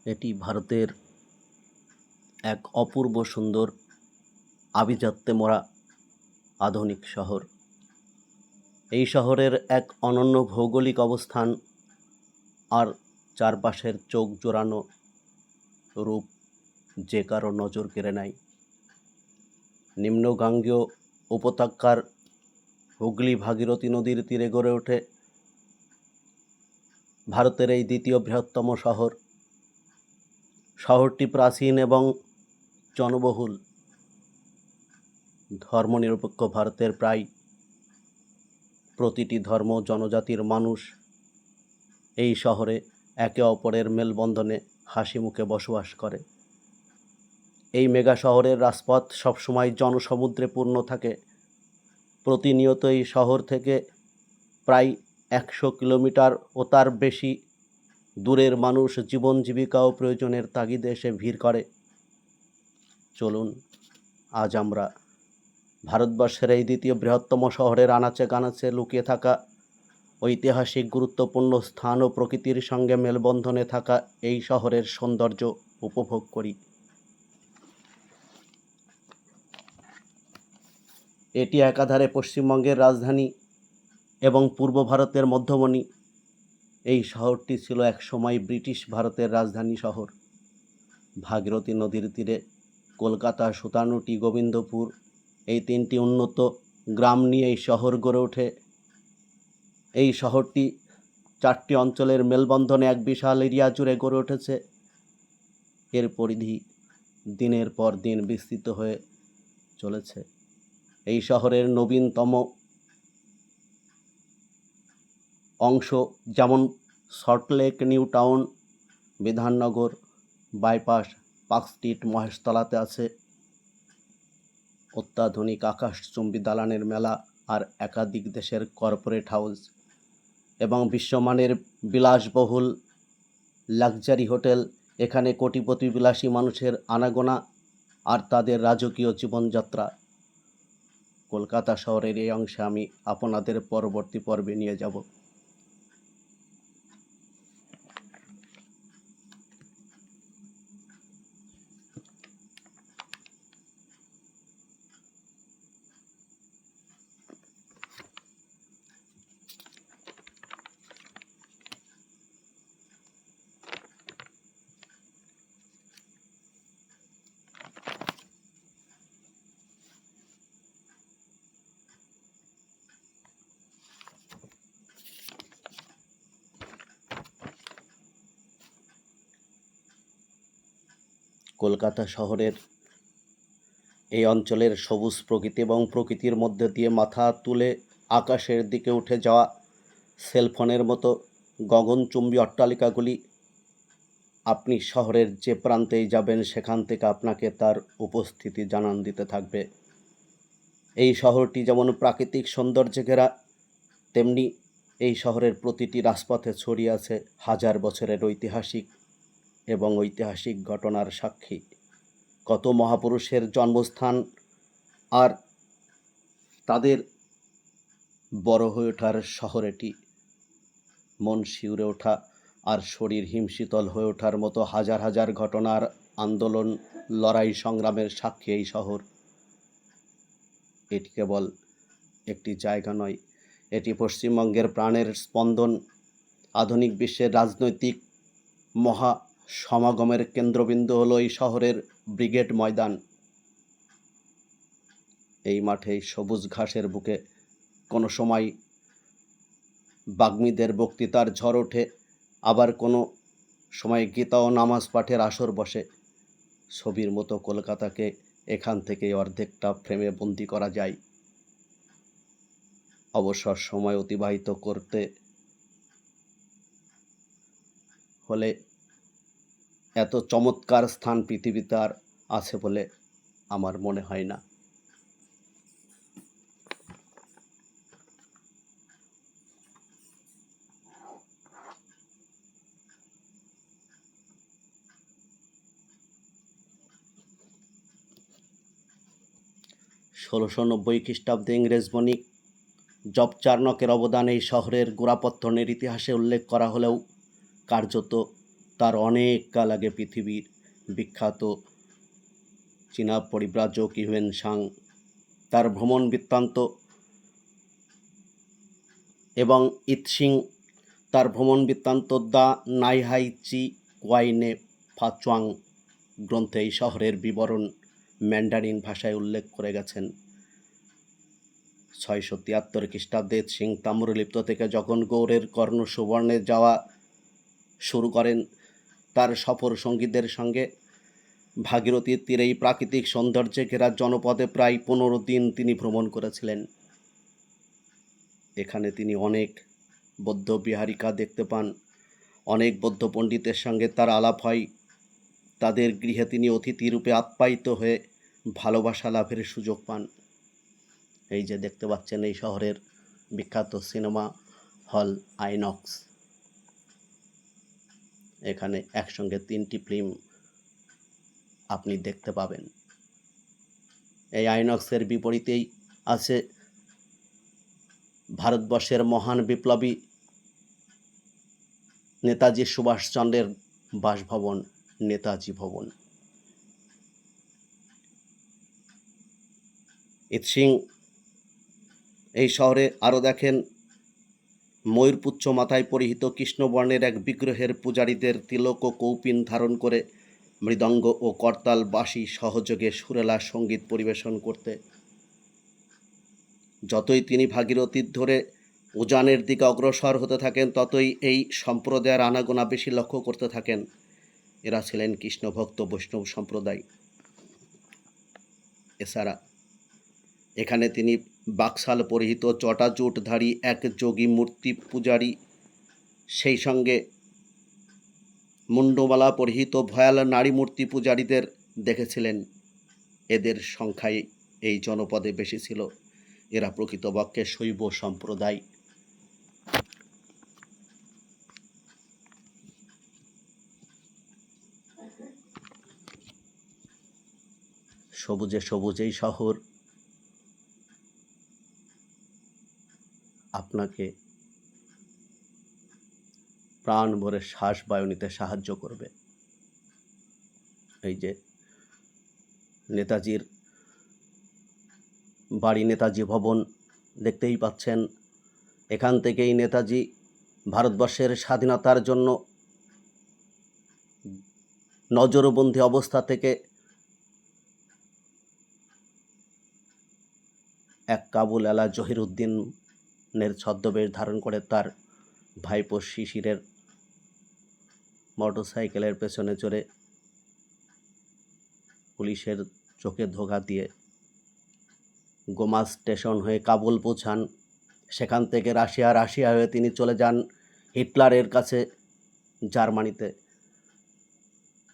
এটি ভারতের এক অপূর্ব সুন্দর আভিজাত্যে মোড়া আধুনিক শহর। এই শহরের এক অনন্য ভৌগোলিক অবস্থান আর চারপাশের চোখ জোড়ানো রূপ যে কারো নজর কেড়ে নেয়। নিম্ন গাঙ্গেয় উপত্যকার হুগলি ভাগীরথী নদীর তীরে গড়ে ওঠে ভারতের এই দ্বিতীয় বৃহত্তম শহর। শহরটি প্রাচীন এবং জনবহুল। ধর্মনিরপেক্ষ ভারতের প্রায় প্রতিটি ধর্ম জনজাতির মানুষ এই শহরে একে অপরের মেলবন্ধনে হাসি মুখে বসবাস করে। এই মেগা শহরের রাজপথ সবসময় জনসমুদ্রে পূর্ণ থাকে। প্রতিনিয়ত এই শহর থেকে প্রায় 100 কিলোমিটার ও তার বেশি দূরের মানুষ জীবন জীবিকা ও প্রয়োজনের তাগিদে এসে ভিড় করে। চলুন আজ আমরা ভারতবর্ষের এই দ্বিতীয় বৃহত্তম শহরের আনাচে কানাচে লুকিয়ে থাকা ঐতিহাসিক গুরুত্বপূর্ণ স্থান ও প্রকৃতির সঙ্গে মেলবন্ধনে থাকা এই শহরের সৌন্দর্য উপভোগ করি। এটি একাধারে পশ্চিমবঙ্গের রাজধানী এবং পূর্ব ভারতের মধ্যমণি। এই শহরটি ছিল একসময় ব্রিটিশ ভারতের রাজধানী শহর। ভাগীরথী নদীর তীরে কলকাতা, সুতানুটি, গোবিন্দপুর এই তিনটি উন্নত গ্রাম নিয়ে এই শহর গড়ে ওঠে। এই শহরটি 4টি অঞ্চলের মেলবন্ধনে এক বিশাল এরিয়া জুড়ে গড়ে উঠেছে। এর পরিধি দিনের পর দিন বিস্তৃত হয়ে চলেছে। এই শহরের নবীনতম অংশ যেমন Salt Lake, New Town, Bidhannagar, bypass, Park Street, মহেশতলাতে আছে অত্যাধুনিক আকাশচুম্বী দালানের মেলা আর একাধিক দেশের কর্পোরেট হাউস এবং বিশ্বমানের বিলাসবহুল লাক্সারি হোটেল। এখানে কোটিপতি বিলাসী মানুষের আনাগোনা আর তাদের রাজকীয় জীবনযাত্রা। কলকাতা শহরের এই অংশে আমি আপনাদের পরবর্তী পর্বে নিয়ে যাব। কলকাতা শহরের এই অঞ্চলের সবুজ প্রকৃতি এবং প্রকৃতির মধ্যে দিয়ে মাথা তুলে আকাশের দিকে উঠে যাওয়া সেলফোনের মতো গগনচুম্বী অট্টালিকাগুলি আপনি শহরের যে প্রান্তেই যাবেন সেখান থেকে আপনাকে তার উপস্থিতি জানান দিতে থাকবে। এই শহরটি যেমন প্রাকৃতিক সৌন্দর্যে ঘেরা, তেমনি এই শহরের প্রতিটি রাজপথে ছড়িয়ে আছে হাজার বছরের ঐতিহাসিক ঘটনার সাক্ষী। কত মহাপুরুষের জন্মস্থান আর তাদের বড় হয়ে ওঠার শহর এটি। মন শিউরে ওঠা আর শরীর হিমশীতল হয়ে ওঠার মতো হাজার হাজার ঘটনার আন্দোলন, লড়াই, সংগ্রামের সাক্ষী এই শহর। এটি কেবল একটি জায়গা নয়, এটি পশ্চিমবঙ্গের প্রাণের স্পন্দন। আধুনিক বিশ্বের রাজনৈতিক মহা সমাগমের কেন্দ্রবিন্দু হলো এই শহরের ব্রিগেড ময়দান। এই মাঠে সবুজ ঘাসের বুকে কোনো সময় বাগ্মীদের বক্তৃতার ঝড় ওঠে, আবার কোনো সময় গীতা ও নামাজ পাঠের আসর বসে। ছবির মতো কলকাতাকে এখান থেকে অর্ধেকটা ফ্রেমে বন্দি করা যায়। অবসর সময় অতিবাহিত করতে হলে এত চমৎকার স্থান পৃথিবীতে আর আছে বলে আমার মনে হয় না। ষোলোশো খ্রিস্টাব্দে ইংরেজ বণিক জব চার্নকের অবদান এই শহরের গোড়াপত্তনের ইতিহাসে উল্লেখ করা হলেও কার্যত তার অনেক কাল আগে পৃথিবীর বিখ্যাত চীনা পরিব্রাজক হিউয়েন সাং তার ভ্রমণ বৃত্তান্ত এবং ইৎসিং তার ভ্রমণ বৃত্তান্ত দ্য নাইহাই চি কোয়াইনে ফাচুয়াং গ্রন্থে এই শহরের বিবরণ ম্যান্ডারিন ভাষায় উল্লেখ করে গেছেন। 673 খ্রিস্টাব্দে সিং তাম্রলিপ্ত থেকে যখন গৌড়ের কর্ণ সুবর্ণে যাওয়া শুরু করেন, তার সফর সঙ্গীদের সঙ্গে ভাগীরথীর তীরে এই প্রাকৃতিক সৌন্দর্যে ঘেরা জনপদে প্রায় 15 দিন তিনি ভ্রমণ করেছিলেন। এখানে তিনি অনেক বৌদ্ধ বিহারিকা দেখতে পান, অনেক বৌদ্ধ পণ্ডিতের সঙ্গে তার আলাপ হয়, তাদের গৃহে তিনি অতিথি রূপে আপ্যায়িত হয়ে ভালোবাসা লাভের সুযোগ পান। এই যে দেখতে পাচ্ছেন এই শহরের বিখ্যাত সিনেমা হল আইনক্স, এখানে একসঙ্গে 3টি ফিল্ম আপনি দেখতে পাবেন। এই আইনক্সের বিপরীতেই আছে ভারতবর্ষের মহান বিপ্লবী নেতাজি সুভাষচন্দ্রের বাসভবন নেতাজি ভবন। ইৎসিং এই শহরে আরও দেখেন ময়ূরপুচ্ছ মাথায় পরিহিত কৃষ্ণবর্ণের এক বিগ্রহের পূজারীদের তিলক ও কৌপিন ধারণ করে মৃদঙ্গ ও করতাল বাঁশি সহযোগে সুরেলা সঙ্গীত পরিবেশন করতে। যতই তিনি ভাগীরথীর ধরে উজানের দিকে অগ্রসর হতে থাকেন, ততই এই সম্প্রদায়ের আনাগোনা বেশি লক্ষ্য করতে থাকেন। এরা ছিলেন কৃষ্ণভক্ত বৈষ্ণব সম্প্রদায়। এছাড়া এখানে তিনি বাকশাল পরিহিত জটাজুটধারী এক যোগী মূর্তি পূজারী, সেই সঙ্গে মুন্ডমালা পরিহিত ভয়াল নারী মূর্তি পূজারীদের দেখেছিলেন। এদের সংখ্যায় এই জনপদে বেশি ছিল। এরা প্রকৃতপক্ষে শৈব সম্প্রদায়। সবুজে সবুজেই শহর আপনাকে প্রাণ ভরে শ্বাস বায়ু নিতে সাহায্য করবে। এই যে নেতাজির বাড়ি নেতাজি ভবন দেখতেই পাচ্ছেন, এখান থেকেই নেতাজি ভারতবর্ষের স্বাধীনতার জন্য নজরবন্দি অবস্থা থেকে এক কাবুল আলা জহিরুদ্দিনের ছদ্মবেশ ধারণ করে তার ভাইপো শিশিরের মোটরসাইকেলের পেছনে চড়ে পুলিশের চোখে ধোঁকা দিয়ে গোমা স্টেশন হয়ে কাবুল পৌঁছান। সেখান থেকে রাশিয়া হয়ে তিনি চলে যান হিটলারের কাছে জার্মানিতে।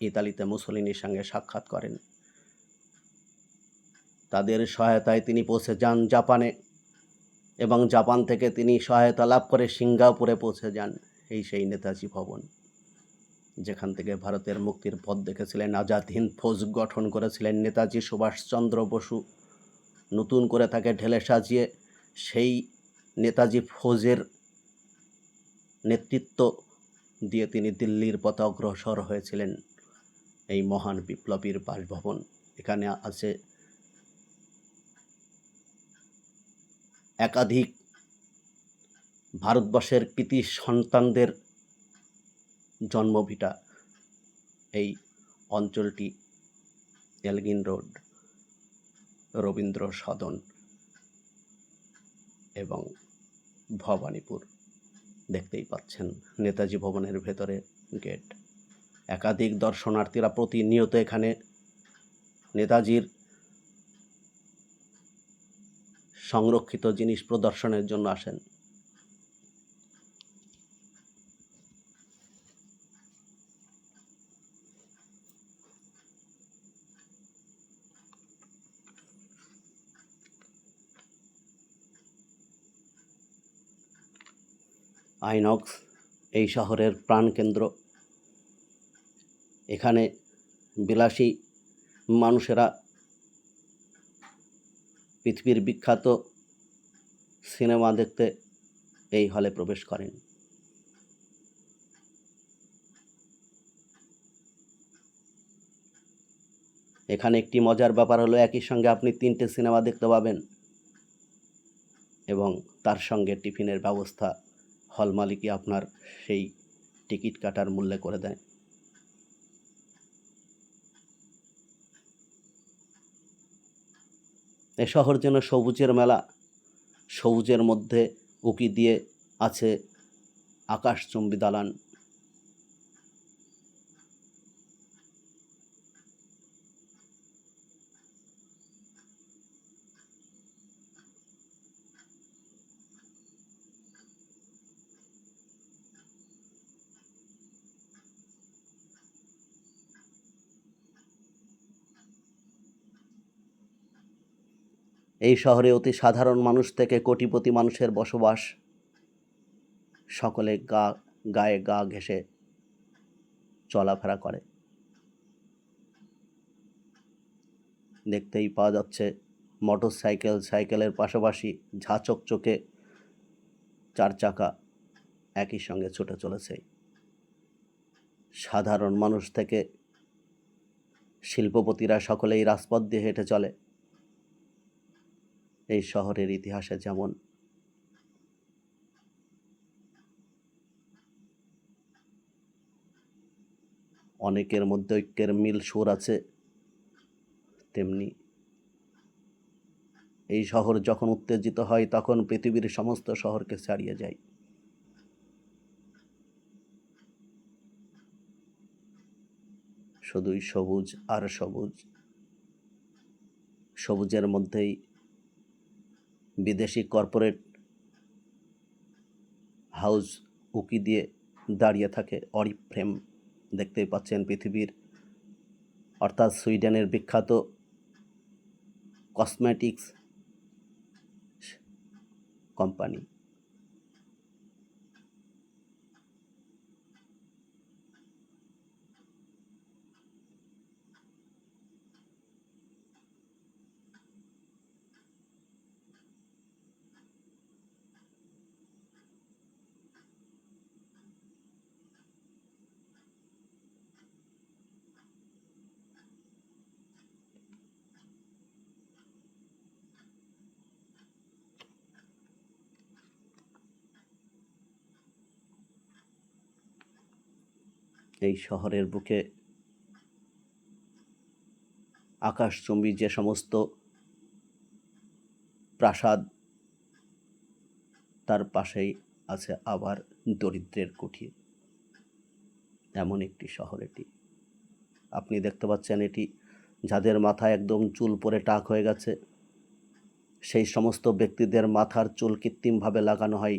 ইতালিতে মুসোলিনির সঙ্গে সাক্ষাৎ করেন। তাদের সহায়তায় তিনি পৌঁছে যান জাপানে, এবং জাপান থেকে তিনি সহায়তা লাভ করে সিঙ্গাপুরে পৌঁছে যান। এই সেই নেতাজি ভবন, যেখান থেকে ভারতের মুক্তির পথ দেখেছিলেন, আজাদ হিন্দ ফৌজ গঠন করেছিলেন নেতাজি সুভাষচন্দ্র বসু। নতুন করে তাকে ঢেলে সাজিয়ে সেই নেতাজি ফৌজের নেতৃত্ব দিয়ে তিনি দিল্লির পথে অগ্রসর হয়েছিলেন। এই মহান বিপ্লবীর বাসভবন, এখানে আছে একাধিক ভারতবর্ষের কৃতি সন্তানদের জন্মভিটা। এই অঞ্চলটি এলগিন রোড, রবীন্দ্র সদন এবং ভবানীপুর দেখতেই পাচ্ছেন। নেতাজি ভবনের ভেতরে গেট। একাধিক দর্শনার্থীরা প্রতিনিয়ত এখানে নেতাজির সংরক্ষিত জিনিস প্রদর্শনের জন্য আসেন। আইনক্স এই শহরের প্রাণকেন্দ্র। এখানে বিলাসী মানুষেরা পৃথিবীর বিখ্যাত সিনেমা দেখতে এই হলে প্রবেশ করেন। এখানে একটি মজার ব্যাপার হলো একই সঙ্গে আপনি 3টে সিনেমা দেখতে পাবেন এবং তার সঙ্গে টিফিনের ব্যবস্থা হল মালিকই আপনার সেই টিকিট কাটার মূল্যে করে দেয়। এ শহর যেন সবুজের মেলা। সবুজের মধ্যে উকি দিয়ে আছে আকাশচুম্বী দালান। এই শহরে অতি সাধারণ মানুষ থেকে কোটিপতি মানুষের বসবাস। সকলে গায়ে গা ঘেঁষে চলাফেরা করে। দেখতেই পাওয়া যাচ্ছে মোটর সাইকেল, সাইকেলের পাশাপাশি ঝাঁচকচকে 4 চাকা একই সঙ্গে ছুটে চলেছে। সাধারণ মানুষ থেকে শিল্পপতিরা সকলেই রাজপথ দিয়ে হেঁটে চলে। এই শহরের ইতিহাসে যেমন অনেকের মধ্যে ঐক্যের মিল সুর আছে, তেমনি এই শহর যখন উত্তেজিত হয় তখন পৃথিবীর সমস্ত শহরকে ছাড়িয়ে যায়। শুধুই সবুজ আর সবুজ। সবুজের মধ্যেই বিদেশি কর্পোরেট হাউস উকি দিয়ে দাঁড়িয়ে থাকে। অরিফ্লেম দেখতেই পাচ্ছেন, পৃথিবীর অর্থাৎ সুইডেনের বিখ্যাত কসমেটিক্স কোম্পানি। এই শহরের বুকে আকাশচুম্বী যে সমস্ত প্রাসাদ, তার পাশেই আছে আবার দরিদ্রের কুঠির। এমন একটি শহর এটি। আপনি দেখতে পাচ্ছেন এটি যাদের মাথায় একদম চুল পড়ে টাক হয়ে গেছে, সেই সমস্ত ব্যক্তিদের মাথার চুল কৃত্রিমভাবে লাগানো হয়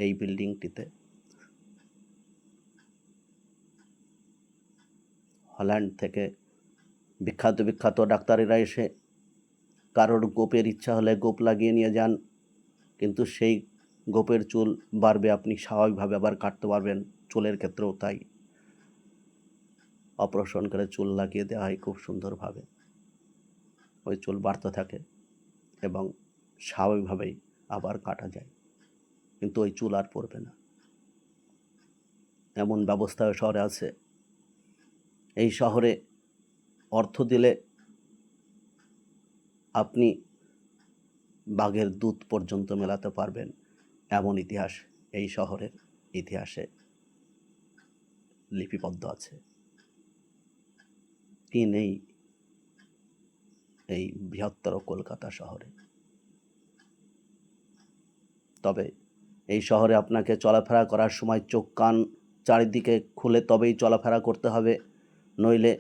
এই বিল্ডিংটিতে। হল্যান্ড থেকে বিখ্যাত বিখ্যাত ডাক্তারেরা এসে কারোর গোপের ইচ্ছা হলে গোপ লাগিয়ে নিয়ে যান, কিন্তু সেই গোপের চুল বাড়বে, আপনি স্বাভাবিকভাবে আবার কাটতে পারবেন। চুলের ক্ষেত্রেও তাই, অপারেশন করে চুল লাগিয়ে দেওয়া হয় খুব সুন্দরভাবে। ওই চুল বাড়তে থাকে এবং স্বাভাবিকভাবেই আবার কাটা যায়, কিন্তু ওই চুল আর পড়বে না। এমন ব্যবস্থা শহরে আছে। এই শহরে অর্থ দিলে আপনি বাঘের দুধ পর্যন্ত মেলাতে পারবেন, এমন ইতিহাস এই শহরের ইতিহাসে লিপিবদ্ধ আছে। কি নেই এই বৃহত্তর কলকাতা শহরে? তবে এই শহরে আপনাকে চলাফেরা করার সময় চোখ কান চারিদিকে খুলে তবেই চলাফেরা করতে হবে, নইলে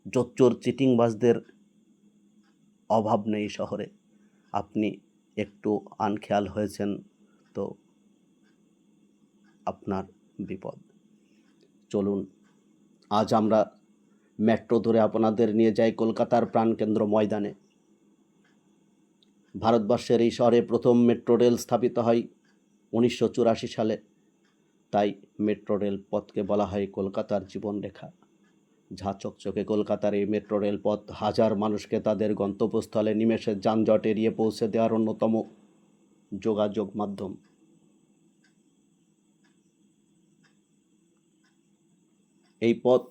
জোচ্চোর চিটিংবাজদের অভাব নেই শহরে। আপনি একটু আনখেয়াল হয়েছেন তো আপনার বিপদ। চলুন আজ আমরা মেট্রো ধরে আপনাদের নিয়ে যাই কলকাতার প্রাণকেন্দ্র ময়দানে। ভারতবর্ষের এই শহরে প্রথম মেট্রো রেল স্থাপিত হয় 1984 সালে। তাই মেট্রো রেল পথকে বলা হয় কলকাতার জীবনরেখা। ঝাঁচকচকে কলকাতার এই মেট্রো রেল পথ হাজার মানুষকে তাদের গন্তব্যস্থলে নিমেষের যানজট এড়িয়ে পৌঁছে দেওয়ার অন্যতম যোগাযোগ মাধ্যম। এই পথ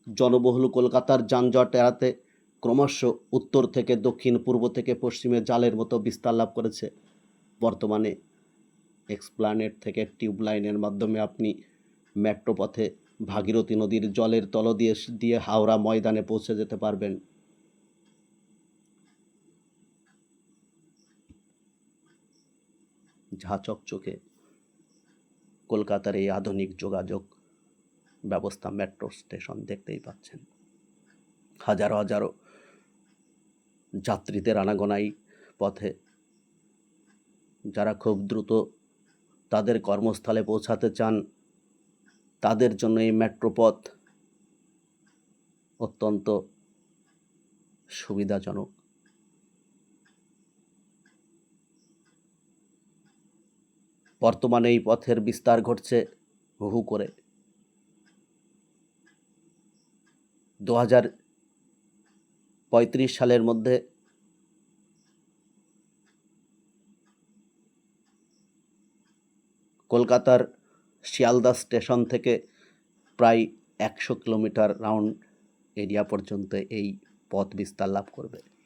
জনবহুল কলকাতার যানজট এড়াতে ক্রমশ উত্তর থেকে দক্ষিণ, পূর্ব থেকে পশ্চিমে জালের মতো বিস্তার লাভ করেছে। বর্তমানে এক্সপ্ল্যানেড থেকে টিউব লাইনের মাধ্যমে আপনি মেট্রো পথে ভাগীরথী নদীর জলের তলদেশ দিয়ে হাওড়া ময়দানে পৌঁছে যেতে পারবেন। ঝাঁ চকচকে কলকাতার এই আধুনিক যোগাযোগ ব্যবস্থা মেট্রো স্টেশন দেখতেই পাচ্ছেন। হাজারো হাজারো যাত্রীদের আনাগোনাই পথে, যারা খুব দ্রুত তাদের কর্মস্থলে পৌঁছাতে চান তাদের জন্য এই মেট্রো পথ অত্যন্ত সুবিধাজনক। বর্তমানে এই পথের বিস্তার ঘটছে হু করে। 2035 সালের মধ্যে কলকাতার শিয়ালদা স্টেশন থেকে প্রায় 100 কিলোমিটার রাউন্ড এরিয়া পর্যন্ত এই পথ বিস্তার লাভ করবে।